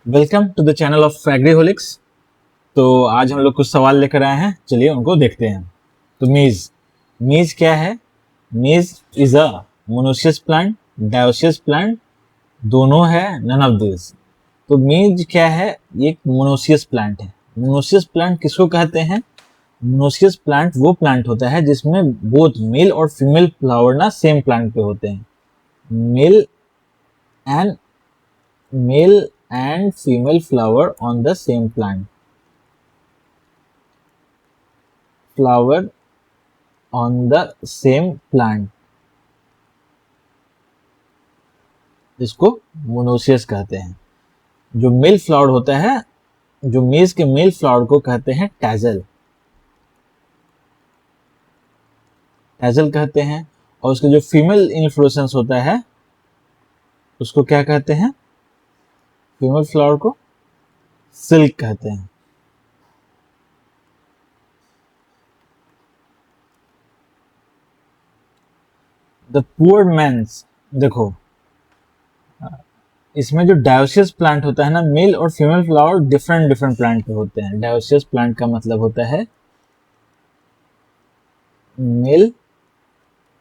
Welcome to the channel of Agriholics. तो आज हम लोग कुछ सवाल लेकर आए हैं, चलिए उनको देखते हैं। तो मीज मीज क्या है? मीज is a monoecious plant, dioecious plant, दोनों है, नन ऑफ दिस। तो मीज क्या है? ये एक मोनोसियस प्लांट है। मोनोसियस प्लांट किसको कहते हैं? मोनोसियस प्लांट वो प्लांट होता है जिसमें बोथ मेल और फीमेल फ्लावर ना सेम प्लांट पे होते हैं। Male and male and female flower on the same plant. Flower on the same plant, इसको मोनोसियस कहते हैं। जो मेल फ्लावर होता है, जो मेज के मेल फ्लावर को कहते हैं टैजल, टैजल कहते हैं। और उसका जो फीमेल इन्फ्लोरेसेंस होता है उसको क्या कहते हैं? फीमेल फ्लावर को सिल्क कहते हैं। द पुअर मैंस, देखो इसमें जो डायोसियस प्लांट होता है ना, मेल और female flower different different plant पे होते हैं। डायोसियस प्लांट का मतलब होता है male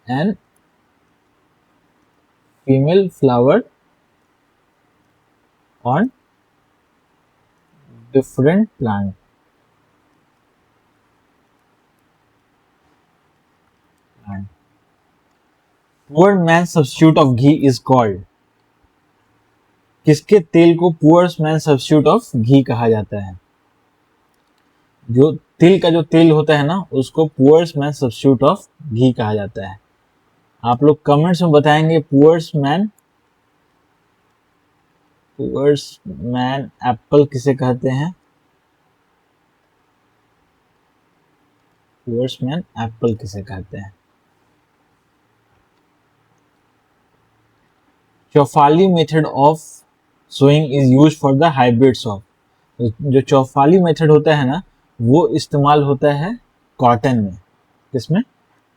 and female flower on different plant. Poor man substitute of ghee is called, किसके तेल को पुअर मैन सब्स्टिट्यूट ऑफ घी कहा जाता है? जो तिल का जो तेल होता है ना, उसको पुअर मैन सब्स्टिट्यूट ऑफ घी कहा जाता है। आप लोग कमेंट्स में बताएंगे पुअर मैन एप्पल किसे कहते हैं? पुअर मैन एप्पल किसे कहते हैं? चौफाली method of sowing is use for the hybrids of, जो चौफाली मेथड होता है ना, वो इस्तेमाल होता है कॉटन में। किसमें?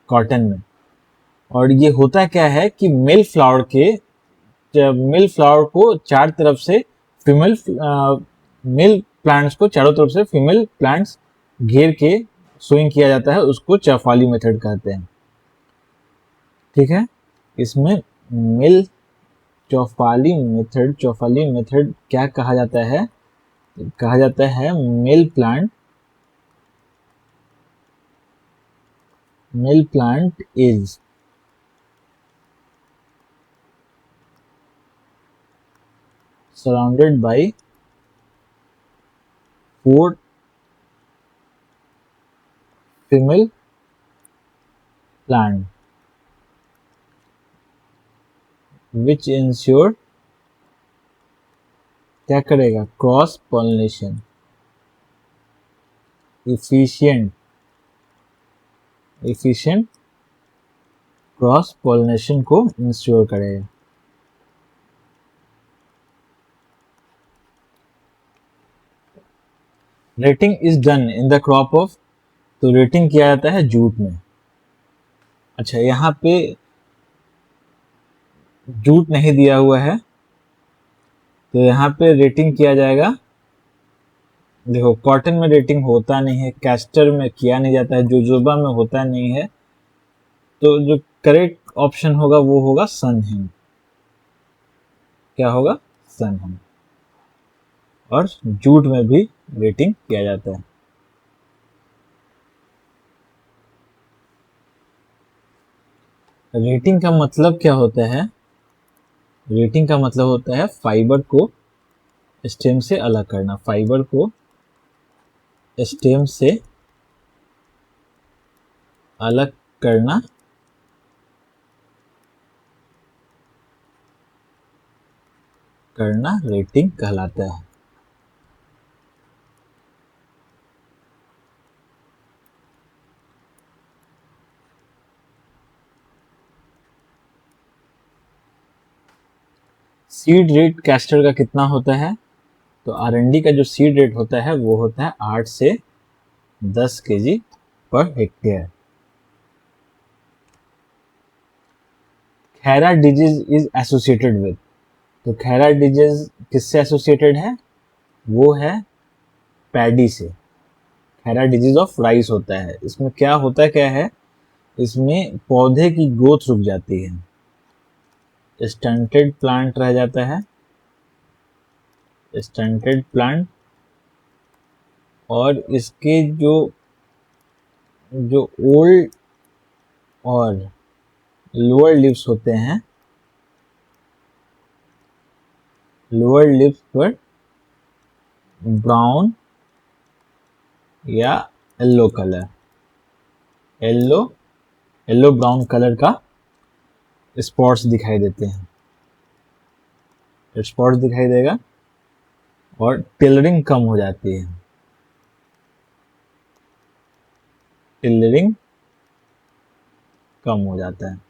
कॉटन में। और ये होता क्या है कि मेल फ्लावर को चार तरफ से फीमेल मेल प्लांट्स को चारों तरफ से फीमेल प्लांट्स घेर के सोइंग किया जाता है, उसको चौफाली मेथड कहते हैं। ठीक है, इसमें मेल चौफाली मेथड क्या कहा जाता है? कहा जाता है male plant is surrounded by 4 female plant which ensure क्या करेगा? Cross pollination, efficient cross pollination को इंश्योर करेगा। Rating is done in the crop of, तो रेटिंग किया जाता है जूट में। अच्छा, यहाँ पे जूट नहीं दिया हुआ है, तो यहाँ पे रेटिंग किया जाएगा। देखो, कॉटन में रेटिंग होता नहीं है, कैस्टर में किया नहीं जाता है, जोजोबा में होता नहीं है। तो जो करेक्ट ऑप्शन होगा वो होगा सन हेम। क्या होगा? सन हेम। और जूट में भी रेटिंग किया जाता है। रेटिंग का मतलब क्या होता है? रेटिंग का मतलब होता है फाइबर को स्टेम से अलग करना, फाइबर को स्टेम से अलग करना, रेटिंग कहलाता है। सीड रेट कैस्टर का कितना होता है? तो आरएनडी का जो सीड रेट होता है वो होता है 8 से 10 KG per hectare. Khaira disease is associated with, तो खैरा डिजीज किससे एसोसिएटेड है? वो है पैडी से। खैरा डिजीज ऑफ राइस होता है। इसमें क्या होता क्या है, इसमें पौधे की ग्रोथ रुक जाती है, स्टंटेड प्लांट रह जाता है, स्टंटेड प्लांट। और इसके जो जो ओल्ड और लोअर लिव्स होते हैं, लोअर लिव्स पर ब्राउन या yellow colour, yellow yellow brown colour का स्पॉट्स दिखाई देते हैं, स्पॉट्स दिखाई देगा और टिलरिंग कम हो जाती है, टिलरिंग कम हो जाता है।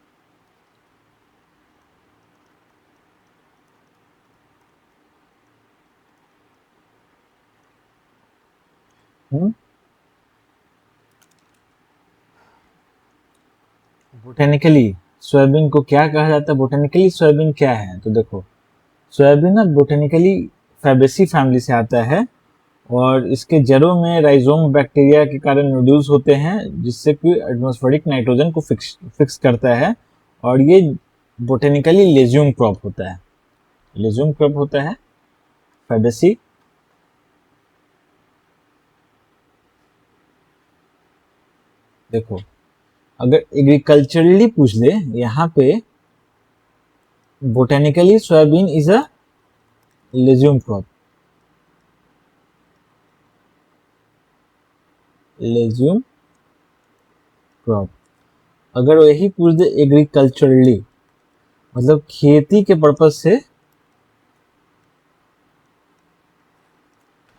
बोटेनिकली सोयाबीन को क्या कहा जाता है? बोटेनिकली सोयाबीन क्या है? तो देखो, सोयाबीन ना बोटेनिकली फैबेसी फैमिली से आता है और इसके जड़ों में राइजोम बैक्टीरिया के कारण नोड्यूल्स होते हैं, जिससे कि एटमॉस्फेरिक नाइट्रोजन को फिक्स करता है। और ये बोटेनिकली लेज्यूम क्रॉप होता है, लेज्यूम क्रॉप होता है फैबेसी। देखो, अगर एग्रीकल्चरली पूछ ले यहाँ पे, botanically soybean is a legume crop, legume crop. अगर वही पूछ दे एग्रीकल्चरली, मतलब खेती के पर्पज से,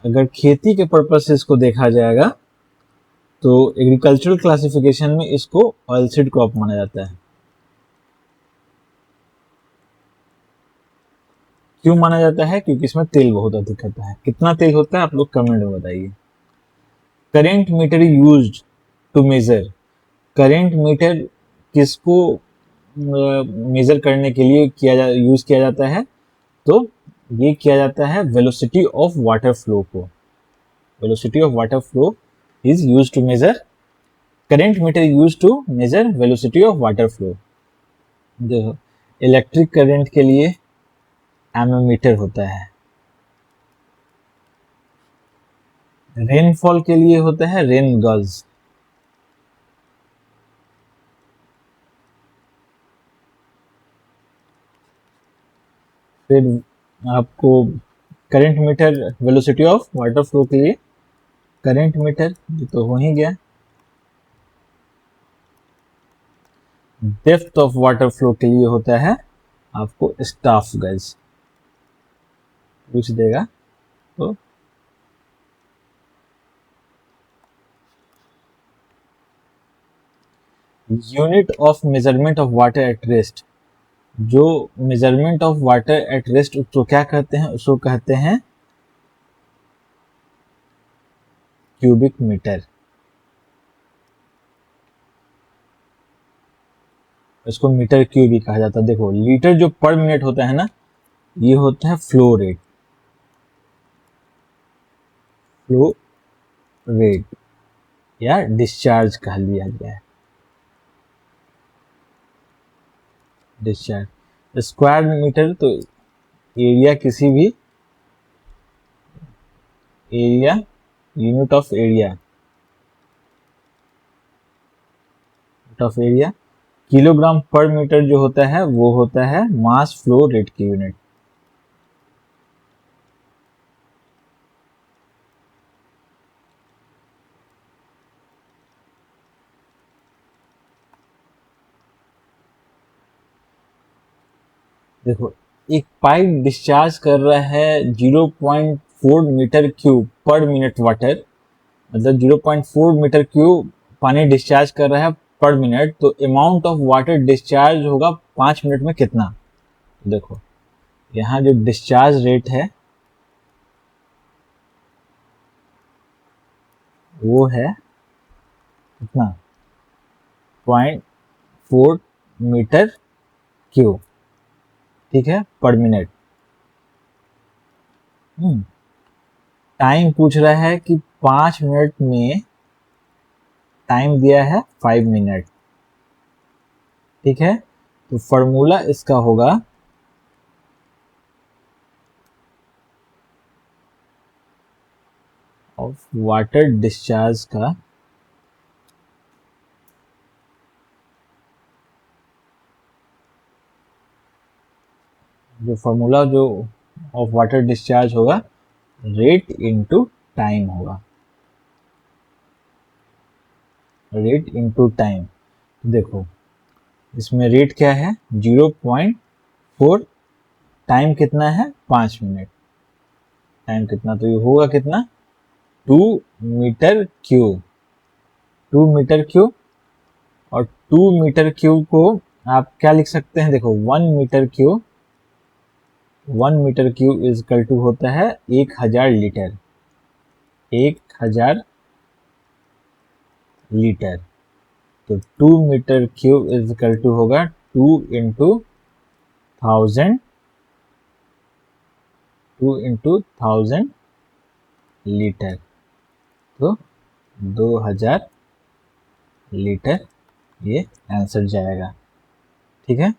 अगर खेती के पर्पज से इसको देखा जाएगा तो एग्रीकल्चरल क्लासिफिकेशन में इसको ऑयलसीड क्रॉप माना जाता है। क्यों माना जाता है? क्योंकि इसमें तेल बहुत अधिक होता है। कितना तेल होता है आप लोग कमेंट में बताइए। Current metre used to measure, current metre किसको मेजर करने के लिए यूज किया जाता है? तो ये किया जाता है वेलोसिटी ऑफ वाटर फ्लो को, velocity of water flow is used to measure, current metre used to measure velocity of water flow. देखो, इलेक्ट्रिक करंट के लिए एमोमीटर होता है, रेनफॉल के लिए होता है रेन गज, फिर आपको current meter velocity of water flow के लिए करंट मीटर, ये तो हो ही गया। डेप्थ ऑफ वाटर फ्लो के लिए होता है आपको स्टाफ गज, पूछ देगा तो। Unit of measurement of water at rest, जो measurement of water at rest उसको क्या कहते हैं? उसको कहते हैं क्यूबिक मीटर। इसको मीटर क्यूब भी कहा जाता है। देखो, लीटर जो पर मिनट होता है ना, ये होता है फ्लो रेट, फ्लो रेट या डिस्चार्ज कह लिया गया है, डिस्चार्ज। स्क्वायर मीटर तो एरिया, किसी भी area, unit of area, unit of area. Kilogram पर मीटर जो होता है वो होता है मास फ्लो रेट की यूनिट। देखो, एक पाइप डिस्चार्ज कर रहा है 0.4 मीटर क्यूब पर मिनट वाटर, मतलब 0.4 मीटर क्यूब पानी डिस्चार्ज कर रहा है पर मिनट, तो अमाउंट ऑफ वाटर डिस्चार्ज होगा 5 मिनट में कितना? देखो, यहाँ जो डिस्चार्ज रेट है वो है कितना? 0.4 मीटर क्यूब, ठीक है, पर मिनट। टाइम पूछ रहा है कि 5 मिनट में, टाइम दिया है 5 मिनट, ठीक है। तो फॉर्मूला इसका होगा ऑफ वाटर डिस्चार्ज का जो फॉर्मूला जो ऑफ वाटर डिस्चार्ज होगा, रेट इनटू टाइम होगा, रेट इनटू टाइम। देखो इसमें रेट क्या है 0.4, टाइम कितना है 5 मिनट, टाइम कितना, तो ये होगा कितना 2 मीटर क्यूब, 2 मीटर क्यूब। और 2 मीटर क्यूब को आप क्या लिख सकते हैं, देखो 1 metre cube, 1 metre cube is equal to होता है 1000 लीटर, 1000 लीटर। तो 2 metre cube is equal to होगा 2 इंटू 1000, 2 इंटू 1000 लीटर, तो 2000 लीटर ये आंसर जाएगा, ठीक है।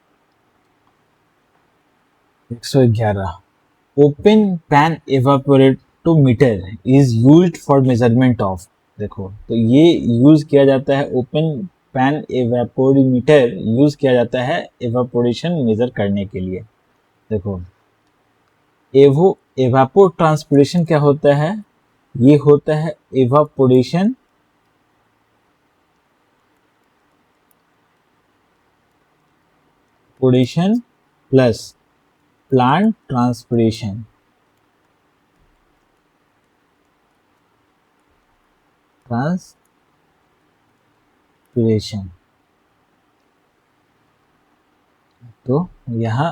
111, open pan evaporatometer is used for measurement of. देखो तो ये यूज किया जाता है, ओपन पैन एवापोरीमीटर यूज किया जाता है एवापोरेशन मेजर करने के लिए। देखो एवापो ट्रांसपिरेशन क्या होता है, ये होता है एवापोरेशन प्लस प्लांट ट्रांसपिरेशन, तो यहाँ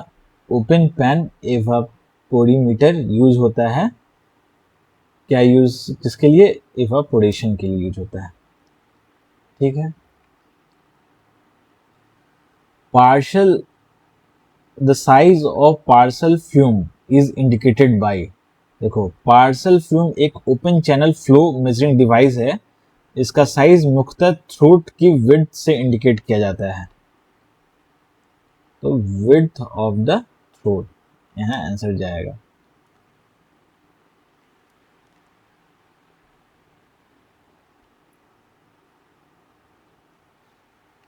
ओपन पैन एवापोरीमीटर यूज होता है, क्या यूज किसके लिए, एवापोरेशन के लिए यूज होता है, ठीक है। Partial, the size of parcel fume is indicated by. देखो पार्सल फ्यूम एक open channel flow measuring device है, इसका साइज मुख्यतः थ्रोट की विड्थ से इंडिकेट किया जाता है, तो विड्थ ऑफ द थ्रोट यहाँ आंसर जाएगा,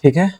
ठीक है।